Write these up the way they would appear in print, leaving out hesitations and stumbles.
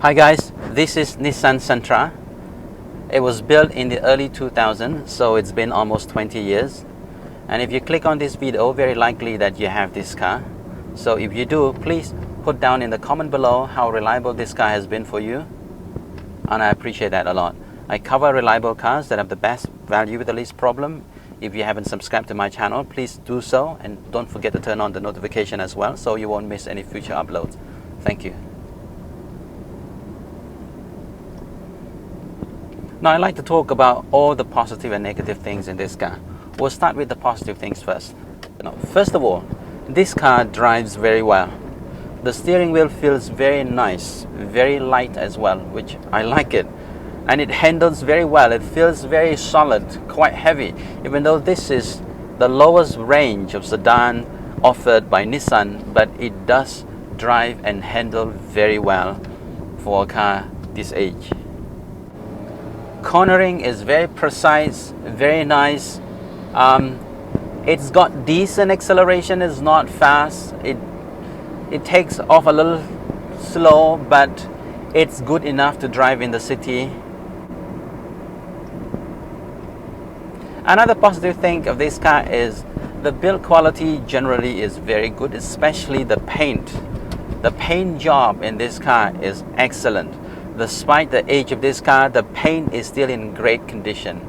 Hi guys, this is Nissan Sentra. It was built in the early 2000s, so it's been almost 20 years. And if you click on this video, very likely that you have this car. So if you do, please put down in the comment below how reliable this car has been for you. And I appreciate that a lot. I cover reliable cars that have the best value with the least problem. If you haven't subscribed to my channel, please do so. And don't forget to turn on the notification as well, so you won't miss any future uploads. Thank you. Now I'd like to talk about all the positive and negative things in this car. We'll start with the positive things first. First of all, this car drives very well. The steering wheel feels very nice, very light as well, which I like it. And it handles very well. It feels very solid, quite heavy, even though this is the lowest range of sedan offered by Nissan, but it does drive and handle very well for a car this age. Cornering is very precise, very nice. It's got decent acceleration. It's not fast. It takes off a little slow, but it's good enough to drive in the city. Another positive thing of this car is the build quality generally is very good, especially the paint. The paint job in this car is excellent. Despite the age of this car, the paint is still in great condition.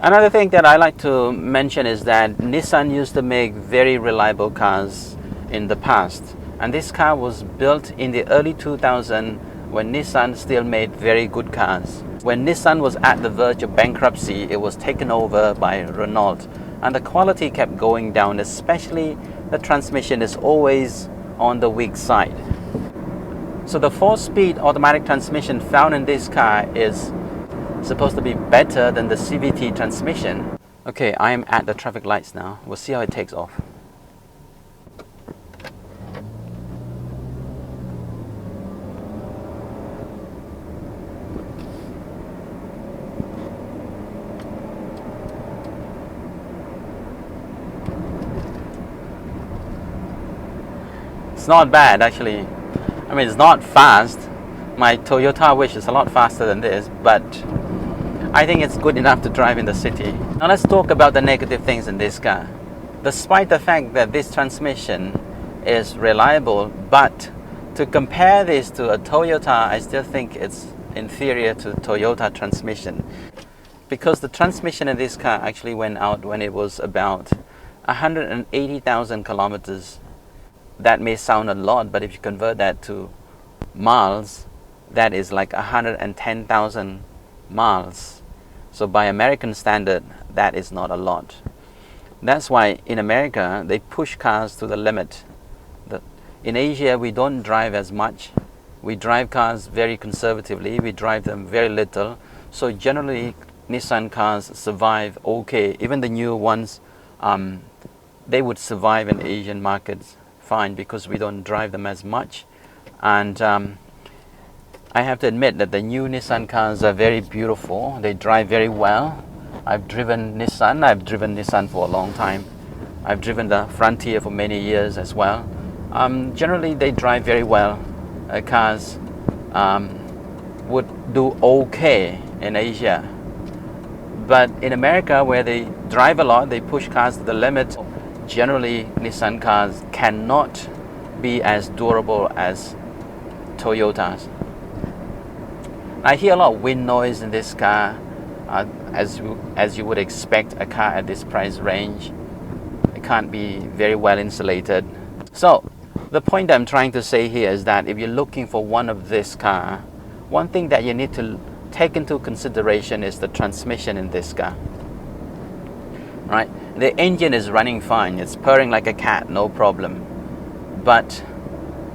Another thing that I like to mention is that Nissan used to make very reliable cars in the past. And this car was built in the early 2000s when Nissan still made very good cars. When Nissan was at the verge of bankruptcy, it was taken over by Renault. And the quality kept going down, especially the transmission is always on the weak side. So the 4-speed automatic transmission found in this car is supposed to be better than the CVT transmission. Okay, I am at the traffic lights now. We'll see how it takes off. It's not bad actually. I mean, it's not fast. My Toyota Vios is a lot faster than this, but I think it's good enough to drive in the city. Now let's talk about the negative things in this car. Despite the fact that this transmission is reliable, but to compare this to a Toyota, I still think it's inferior to Toyota transmission. Because the transmission in this car actually went out when it was about 180,000 kilometers. That may sound a lot, but if you convert that to miles, that is like 110,000 miles. So by American standard, that is not a lot. That's why in America, they push cars to the limit. In Asia, we don't drive as much. We drive cars very conservatively. We drive them very little. So generally, Nissan cars survive okay. Even the new ones, they would survive in Asian markets fine because we don't drive them as much. And I have to admit that the new Nissan cars are very beautiful. They drive very well. I've driven Nissan for a long time. I've driven the Frontier for many years as well. Generally they drive very well. Cars would do okay in Asia, but in America, where they drive a lot, they push cars to the limit. Generally, Nissan cars cannot be as durable as Toyotas. I hear a lot of wind noise in this car, as you would expect a car at this price range. It can't be very well insulated. So, the point I'm trying to say here is that if you're looking for one of this car, one thing that you need to take into consideration is the transmission in this car. Right? The engine is running fine. It's purring like a cat, no problem. But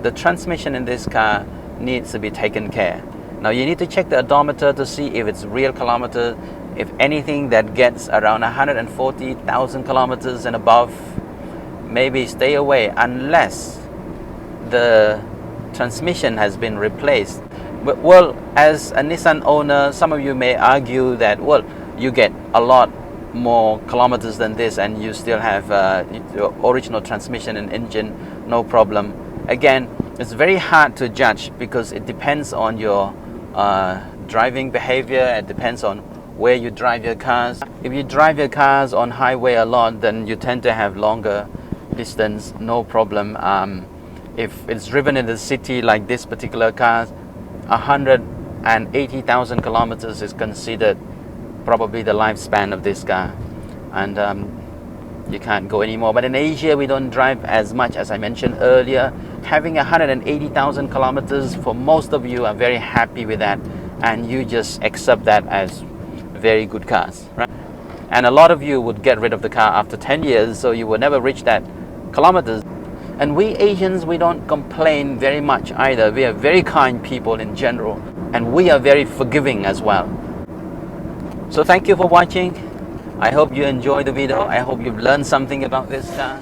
the transmission in this car needs to be taken care. Now you need to check the odometer to see if it's real kilometers. If anything that gets around 140,000 kilometers and above, maybe stay away unless the transmission has been replaced. But, well, as a Nissan owner, some of you may argue that, well, you get a lot more kilometers than this and you still have your original transmission and engine, no problem. Again, It's very hard to judge because it depends on your driving behavior. It depends on where you drive your cars. If you drive your cars on highway a lot, then you tend to have longer distance, no problem. If it's driven in the city like this particular car, 180,000 kilometers is considered probably the lifespan of this car, and you can't go anymore. But in Asia, we don't drive as much as I mentioned earlier. Having 180,000 kilometers, for most of you are very happy with that, and you just accept that as very good cars, right? And a lot of you would get rid of the car after 10 years, so you will never reach that kilometers. And we Asians, we don't complain very much either. We are very kind people in general, and we are very forgiving as well. So thank you for watching. I hope you enjoyed the video. I hope you've learned something about this car.